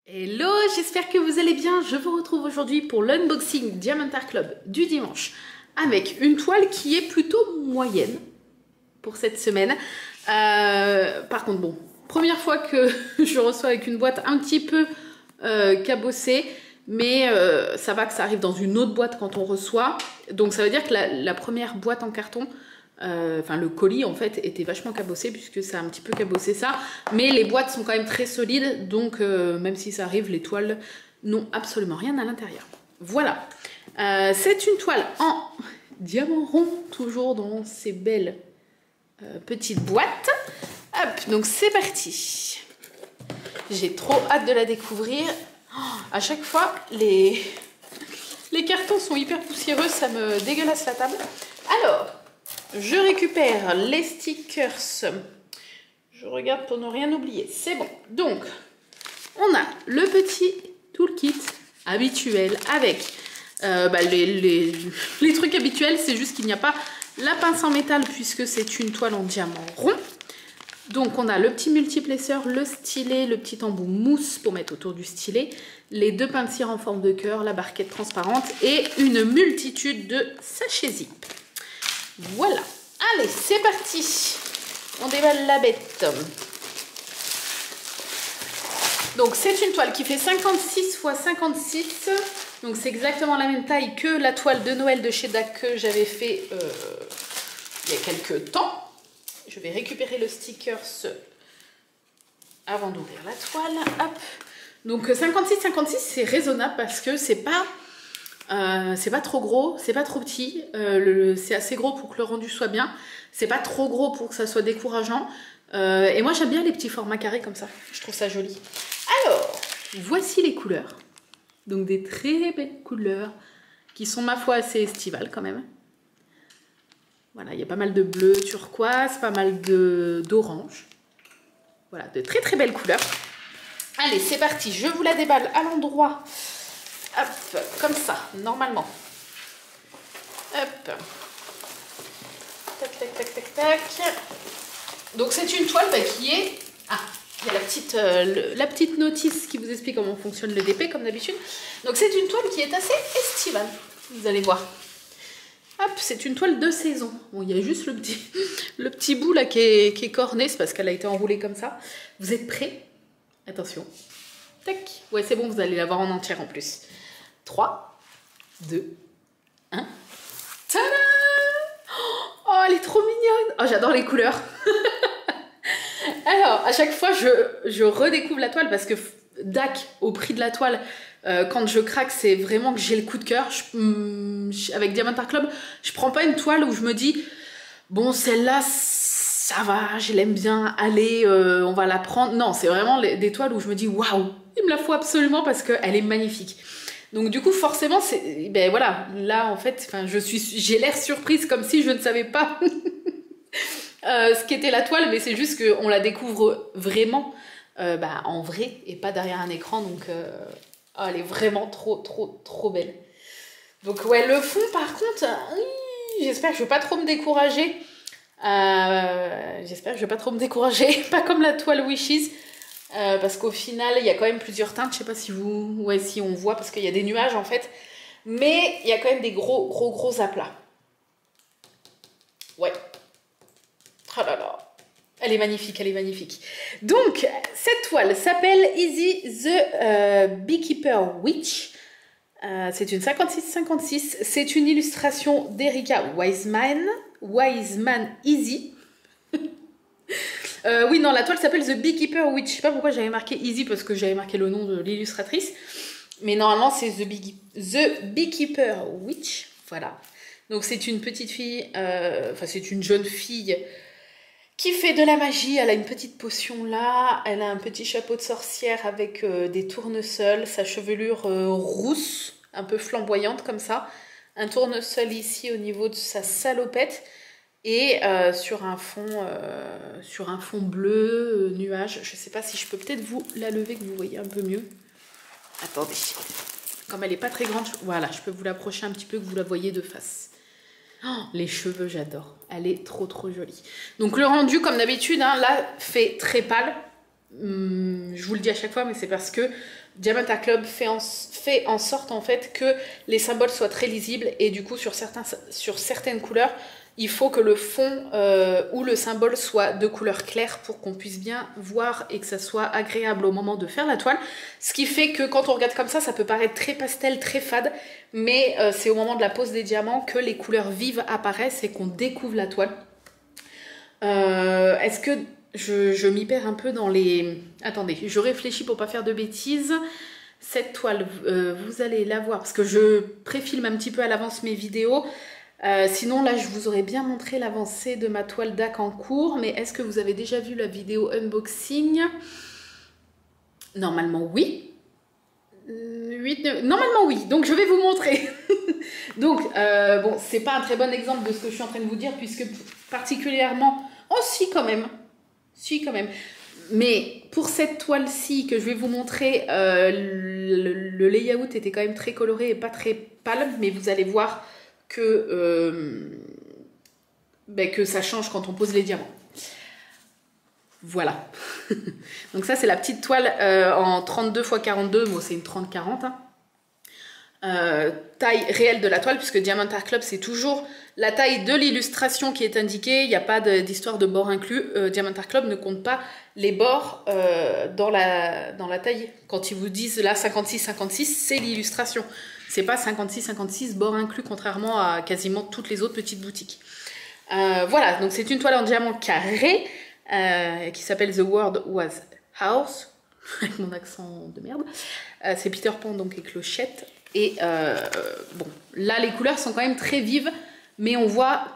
Hello, j'espère que vous allez bien. Je vous retrouve aujourd'hui pour l'unboxing Diamond Art Club du dimanche avec une toile qui est plutôt moyenne pour cette semaine. Par contre, bon, première fois que je reçois avec une boîte un petit peu cabossée, mais ça va que ça arrive dans une autre boîte quand on reçoit. Donc ça veut dire que la première boîte en carton, enfin le colis en fait était vachement cabossé puisque ça a un petit peu cabossé ça, mais les boîtes sont quand même très solides, donc même si ça arrive, les toiles n'ont absolument rien à l'intérieur. Voilà, c'est une toile en diamant rond, toujours dans ces belles petites boîtes. Hop, donc c'est parti. J'ai trop hâte de la découvrir. Oh, à chaque fois les cartons sont hyper poussiéreux, ça me dégueulasse la table. Alors, je récupère les stickers. Je regarde pour ne rien oublier. C'est bon. Donc, on a le petit toolkit habituel avec les trucs habituels. C'est juste qu'il n'y a pas la pince en métal puisque c'est une toile en diamant rond. Donc, on a le petit multiplaceur, le stylet, le petit embout mousse pour mettre autour du stylet, les deux pinces de cire en forme de cœur, la barquette transparente et une multitude de sachets zip. Voilà, allez, c'est parti. On déballe la bête. Donc c'est une toile qui fait 56 x 56. Donc c'est exactement la même taille que la toile de Noël de chez DAC que j'avais fait il y a quelques temps. Je vais récupérer le sticker avant d'ouvrir la toile. Hop. Donc 56-56 c'est raisonnable parce que c'est pas trop gros, c'est pas trop petit, c'est assez gros pour que le rendu soit bien, c'est pas trop gros pour que ça soit décourageant, et moi j'aime bien les petits formats carrés comme ça, je trouve ça joli. Alors, voici les couleurs, donc des très belles couleurs, qui sont ma foi assez estivales quand même. Voilà, il y a pas mal de bleu turquoise, pas mal d'orange, voilà, de très très belles couleurs. Allez, c'est parti, je vous la déballe à l'endroit. Hop, comme ça, normalement. Hop. Tac, tac, tac, tac, tac. Donc c'est une toile qui est... Ah, il y a la petite notice qui vous explique comment fonctionne le DP, comme d'habitude. Donc c'est une toile qui est assez estivale, vous allez voir. Hop, c'est une toile de saison. Bon, il y a juste le petit bout là qui est corné, c'est parce qu'elle a été enroulée comme ça. Vous êtes prêts? Attention. Tac. Ouais, c'est bon, vous allez la voir en entière en plus. 3, 2, 1. Tada! Oh, elle est trop mignonne! Oh, j'adore les couleurs. Alors, à chaque fois, je redécouvre la toile parce que DAC, au prix de la toile, quand je craque, c'est vraiment que j'ai le coup de cœur. Avec Diamond Art Club, je prends pas une toile où je me dis, bon, celle-là, ça va, je l'aime bien, allez, on va la prendre. Non, c'est vraiment des toiles où je me dis, waouh, il me la faut absolument parce qu'elle est magnifique. Donc du coup, forcément, ben voilà, là en fait, j'ai l'air surprise comme si je ne savais pas ce qu'était la toile, mais c'est juste qu'on la découvre vraiment en vrai et pas derrière un écran, donc elle est vraiment trop belle. Donc ouais, le fond par contre, j'espère que je ne vais pas trop me décourager. Pas comme la toile Wishes. Parce qu'au final, il y a quand même plusieurs teintes. Je sais pas si si on voit, parce qu'il y a des nuages en fait. Mais il y a quand même des gros aplats. Ouais. Oh là là. Elle est magnifique, elle est magnifique. Donc, cette toile s'appelle Easy the Beekeeper Witch. C'est une 56-56. C'est une illustration d'Erika Wiseman Easy. Oui, non, la toile s'appelle The Beekeeper Witch. Je sais pas pourquoi j'avais marqué Easy parce que j'avais marqué le nom de l'illustratrice. Mais normalement, c'est The Beekeeper Witch. Voilà. Donc, c'est une petite fille, c'est une jeune fille qui fait de la magie. Elle a une petite potion là. Elle a un petit chapeau de sorcière avec des tournesols. Sa chevelure rousse, un peu flamboyante comme ça. Un tournesol ici au niveau de sa salopette. Et sur un fond bleu, nuage. Je ne sais pas si je peux peut-être vous la lever, que vous voyez un peu mieux. Attendez. Comme elle n'est pas très grande, voilà, je peux vous l'approcher un petit peu, que vous la voyez de face. Oh, les cheveux, j'adore. Elle est trop jolie. Donc le rendu, comme d'habitude, là, fait très pâle. Je vous le dis à chaque fois, mais c'est parce que Diamond Art Club fait en sorte en fait que les symboles soient très lisibles et du coup sur certaines couleurs, il faut que le fond ou le symbole soit de couleur claire pour qu'on puisse bien voir et que ça soit agréable au moment de faire la toile. Ce qui fait que quand on regarde comme ça peut paraître très pastel, très fade, mais c'est au moment de la pose des diamants que les couleurs vives apparaissent et qu'on découvre la toile. Est-ce que je m'y perds un peu dans les... Attendez, je réfléchis pour pas faire de bêtises. Cette toile, vous allez la voir parce que je préfilme un petit peu à l'avance mes vidéos. Sinon là je vous aurais bien montré l'avancée de ma toile DAC en cours, mais est-ce que vous avez déjà vu la vidéo unboxing? Normalement oui. Normalement oui, donc je vais vous montrer. Donc bon, c'est pas un très bon exemple de ce que je suis en train de vous dire, puisque particulièrement... Oh si quand même. Si quand même. Mais pour cette toile-ci que je vais vous montrer, le layout était quand même très coloré et pas très pâle, mais vous allez voir que ça change quand on pose les diamants. Voilà. Donc ça c'est la petite toile en 32 x 42, bon c'est une 30-40. Taille réelle de la toile, puisque Diamond Art Club c'est toujours la taille de l'illustration qui est indiquée, il n'y a pas d'histoire de bord inclus. Diamond Art Club ne compte pas les bords dans la taille. Quand ils vous disent là 56-56, c'est l'illustration. C'est pas 56-56 bord inclus, contrairement à quasiment toutes les autres petites boutiques. Voilà, donc c'est une toile en diamant carré qui s'appelle The World Was House, avec mon accent de merde. C'est Peter Pan donc et Clochette. Et bon, là les couleurs sont quand même très vives, mais on voit,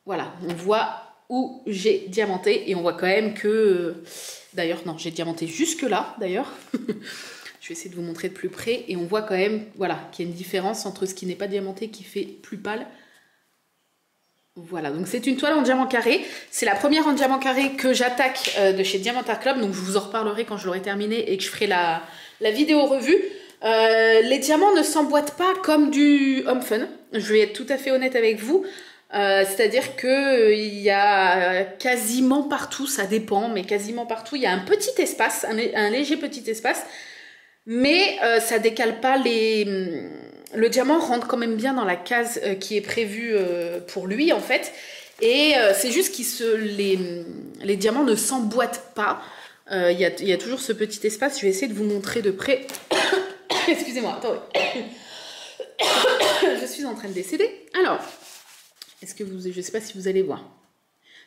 voilà, on voit où j'ai diamanté et on voit quand même que, d'ailleurs non, j'ai diamanté jusque là d'ailleurs. Je vais essayer de vous montrer de plus près et on voit quand même, voilà, qu'il y a une différence entre ce qui n'est pas diamanté qui fait plus pâle. Voilà, donc c'est une toile en diamant carré. C'est la première en diamant carré que j'attaque de chez Diamond Art Club, donc je vous en reparlerai quand je l'aurai terminé et que je ferai la vidéo revue. Les diamants ne s'emboîtent pas comme du Home Fun, je vais être tout à fait honnête avec vous. C'est-à-dire qu'il y a quasiment partout, ça dépend, mais quasiment partout, il y a un petit espace, un léger petit espace, mais ça décale pas les... Le diamant rentre quand même bien dans la case qui est prévue pour lui en fait, et c'est juste que les diamants ne s'emboîtent pas. Il y a toujours ce petit espace, je vais essayer de vous montrer de près. Excusez-moi, attendez. Je suis en train de décéder. Alors, je ne sais pas si vous allez voir.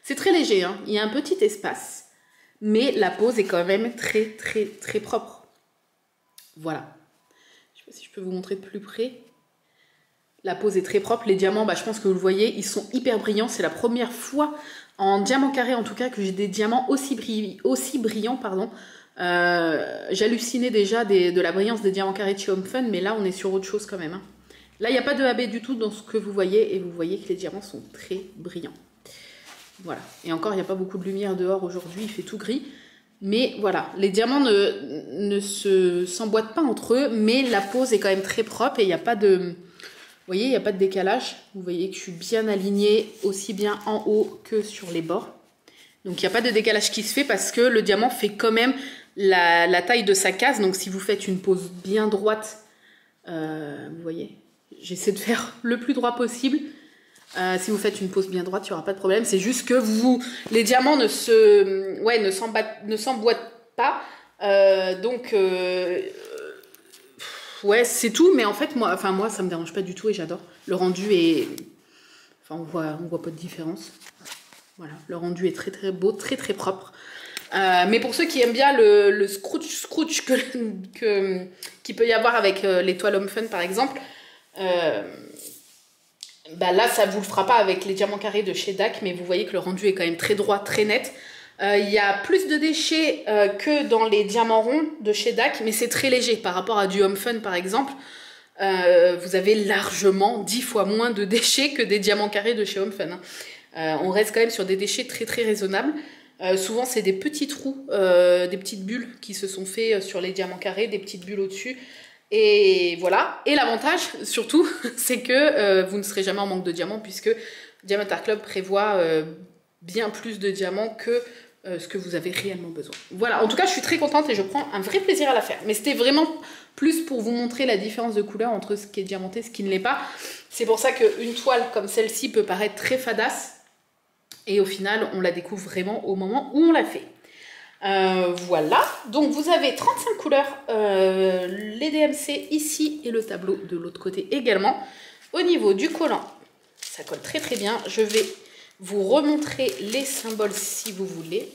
C'est très léger, hein. Il y a un petit espace, mais la pose est quand même très très très propre. Voilà. Je ne sais pas si je peux vous montrer de plus près. La pose est très propre. Les diamants, je pense que vous le voyez, ils sont hyper brillants. C'est la première fois en diamant carré en tout cas que j'ai des diamants aussi brillants, pardon. J'hallucinais déjà de la brillance des diamants carrés de chez Home Fun, mais là on est sur autre chose quand même, hein. Là il n'y a pas de AB du tout dans ce que vous voyez, et vous voyez que les diamants sont très brillants. Voilà, et encore il n'y a pas beaucoup de lumière dehors aujourd'hui, il fait tout gris, mais voilà, les diamants ne s'emboîtent pas entre eux, mais la pose est quand même très propre et il n'y a pas de... Vous voyez, il n'y a pas de décalage. Vous voyez que je suis bien alignée aussi bien en haut que sur les bords. Donc il n'y a pas de décalage qui se fait parce que le diamant fait quand même la taille de sa case. Donc si vous faites une pose bien droite, vous voyez, j'essaie de faire le plus droit possible. Si vous faites une pose bien droite, il n'y aura pas de problème. C'est juste que les diamants ne s'emboîtent pas. Ouais, c'est tout. Mais en fait, moi, ça me dérange pas du tout et j'adore. Le rendu est... Enfin, on voit pas de différence. Voilà, le rendu est très très beau, très très propre. Mais pour ceux qui aiment bien le scrooge qu'il peut y avoir avec les toiles Home Fun par exemple, là ça vous le fera pas avec les diamants carrés de chez DAC, mais vous voyez que le rendu est quand même très droit, très net. Il y a plus de déchets que dans les diamants ronds de chez DAC, mais c'est très léger par rapport à du Home Fun par exemple. Vous avez largement 10 fois moins de déchets que des diamants carrés de chez Home Fun, hein. On reste quand même sur des déchets très très raisonnables. Souvent c'est des petits trous, des petites bulles qui se sont faits sur les diamants carrés, des petites bulles au-dessus. Et voilà. Et l'avantage surtout, c'est que vous ne serez jamais en manque de diamants puisque Diamond Art Club prévoit bien plus de diamants que ce que vous avez réellement besoin. Voilà, en tout cas, je suis très contente et je prends un vrai plaisir à la faire. Mais c'était vraiment plus pour vous montrer la différence de couleur entre ce qui est diamanté et ce qui ne l'est pas. C'est pour ça qu'une toile comme celle-ci peut paraître très fadasse. Et au final, on la découvre vraiment au moment où on la fait. Voilà, donc vous avez 35 couleurs, les DMC ici et le tableau de l'autre côté également. Au niveau du collant, ça colle très très bien. Je vais vous remontrer les symboles si vous voulez.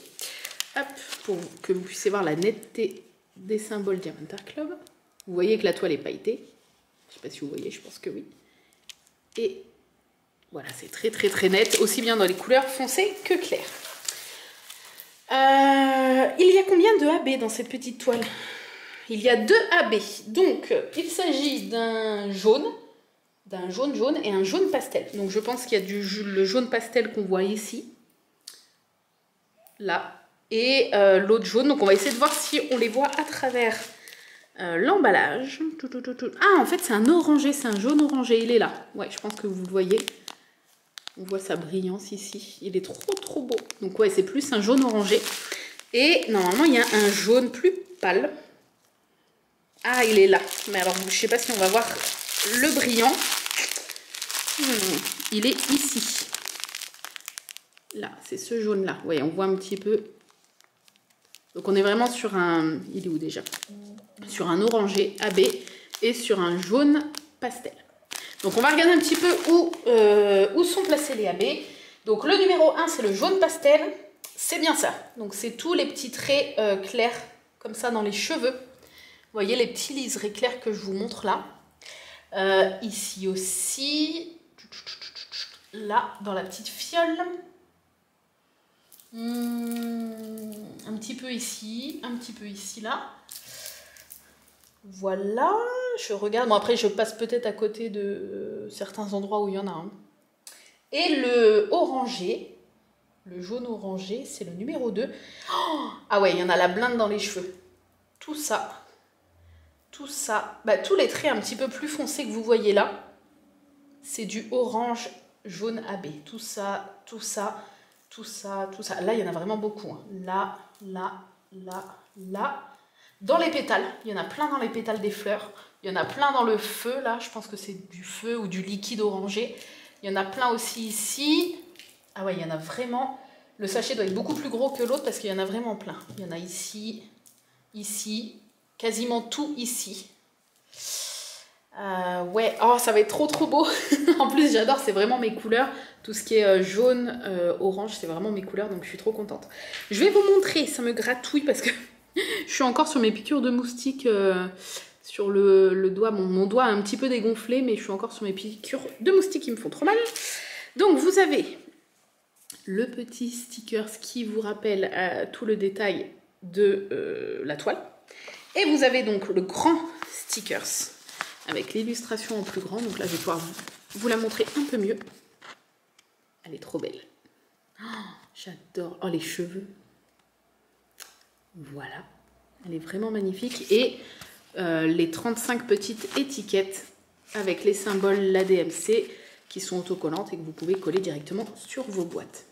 Hop, pour que vous puissiez voir la netteté des symboles Diamant Art Club. Vous voyez que la toile est pailletée. Je ne sais pas si vous voyez, je pense que oui. Et voilà, c'est très très très net, aussi bien dans les couleurs foncées que claires. Il y a combien de AB dans cette petite toile? Il y a 2 AB. Donc, il s'agit d'un jaune jaune et un jaune pastel. Donc, je pense qu'il y a le jaune pastel qu'on voit ici, là, et l'autre jaune. Donc, on va essayer de voir si on les voit à travers l'emballage. Ah, en fait, c'est un orangé, c'est un jaune orangé. Il est là. Ouais, je pense que vous le voyez. On voit sa brillance ici. Il est trop trop beau. Donc ouais, c'est plus un jaune orangé. Et normalement, il y a un jaune plus pâle. Ah, il est là. Mais alors, je ne sais pas si on va voir le brillant. Il est ici. Là, c'est ce jaune-là. Oui, on voit un petit peu. Donc on est vraiment sur un... Il est où déjà? Sur un orangé AB et sur un jaune pastel. Donc on va regarder un petit peu où sont placés les AB. Donc le numéro 1, c'est le jaune pastel. C'est bien ça. Donc c'est tous les petits traits clairs comme ça dans les cheveux. Vous voyez les petits liserés clairs que je vous montre là. Ici aussi. Là, dans la petite fiole. Un petit peu ici là. Voilà, je regarde. Bon, après, je passe peut-être à côté de certains endroits où il y en a un. Et le orangé, le jaune orangé, c'est le numéro 2. Oh, ah ouais, il y en a la blinde dans les cheveux. Tout ça, bah, tous les traits un petit peu plus foncés que vous voyez là, c'est du orange jaune AB. Tout ça. Là, il y en a vraiment beaucoup. Hein. Là. Dans les pétales, il y en a plein dans les pétales des fleurs. Il y en a plein dans le feu, là. Je pense que c'est du feu ou du liquide orangé. Il y en a plein aussi ici. Ah ouais, il y en a vraiment... Le sachet doit être beaucoup plus gros que l'autre parce qu'il y en a vraiment plein. Il y en a ici, quasiment tout ici. Ouais, oh, ça va être trop trop beau. En plus, j'adore, c'est vraiment mes couleurs. Tout ce qui est jaune, orange, c'est vraiment mes couleurs, donc je suis trop contente. Je vais vous montrer, ça me gratouille parce que... Je suis encore sur mes piqûres de moustiques sur le doigt. Mon doigt a un petit peu dégonflé, mais je suis encore sur mes piqûres de moustiques qui me font trop mal. Donc, vous avez le petit sticker qui vous rappelle tout le détail de la toile. Et vous avez donc le grand stickers avec l'illustration en plus grand. Donc là, je vais pouvoir vous la montrer un peu mieux. Elle est trop belle. Oh, j'adore. Oh, les cheveux. Voilà, elle est vraiment magnifique. Et les 35 petites étiquettes avec les symboles l'ADMC qui sont autocollantes et que vous pouvez coller directement sur vos boîtes.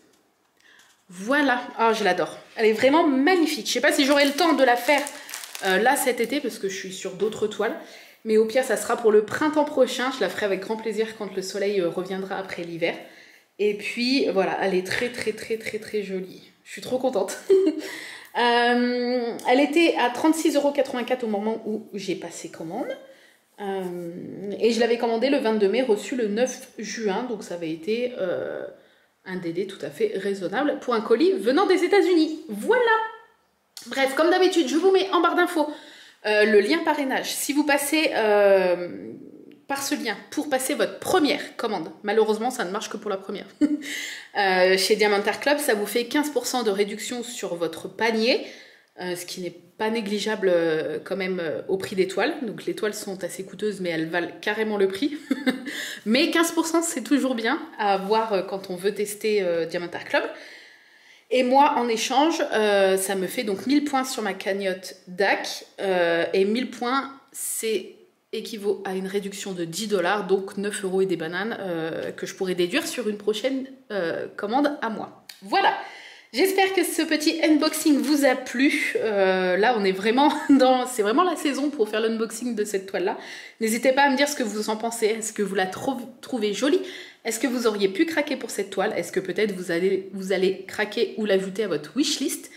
Voilà, oh, je l'adore. Elle est vraiment magnifique. Je ne sais pas si j'aurai le temps de la faire là cet été parce que je suis sur d'autres toiles. Mais au pire, ça sera pour le printemps prochain. Je la ferai avec grand plaisir quand le soleil reviendra après l'hiver. Et puis voilà, elle est très très très très très jolie. Je suis trop contente. Elle était à 36,84 € au moment où j'ai passé commande. Et je l'avais commandé le 22 mai, reçu le 9 juin. Donc ça avait été un délai tout à fait raisonnable pour un colis venant des États-Unis. Voilà! Bref, comme d'habitude, je vous mets en barre d'infos le lien parrainage. Si vous passez par ce lien pour passer votre première commande, malheureusement ça ne marche que pour la première, chez Diamant Art Club, ça vous fait 15% de réduction sur votre panier, ce qui n'est pas négligeable quand même au prix des toiles. Donc les toiles sont assez coûteuses mais elles valent carrément le prix. Mais 15% c'est toujours bien à avoir quand on veut tester Diamant Art Club. Et moi, en échange, ça me fait donc 1000 points sur ma cagnotte DAC. Et 1000 points, c'est équivaut à une réduction de 10 $, donc 9 € et des bananes, que je pourrais déduire sur une prochaine commande à moi. Voilà, J'espère que ce petit unboxing vous a plu. Là, on est vraiment dans... C'est vraiment la saison pour faire l'unboxing de cette toile-là. N'hésitez pas à me dire ce que vous en pensez. Est-ce que vous la trouvez jolie? Est-ce que vous auriez pu craquer pour cette toile? Est-ce que peut-être vous allez craquer ou l'ajouter à votre wishlist?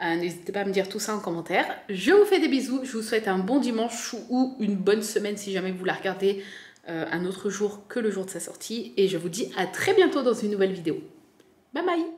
N'hésitez pas à me dire tout ça en commentaire. Je vous fais des bisous. Je vous souhaite un bon dimanche ou une bonne semaine si jamais vous la regardez un autre jour que le jour de sa sortie. Et je vous dis à très bientôt dans une nouvelle vidéo. Bye bye!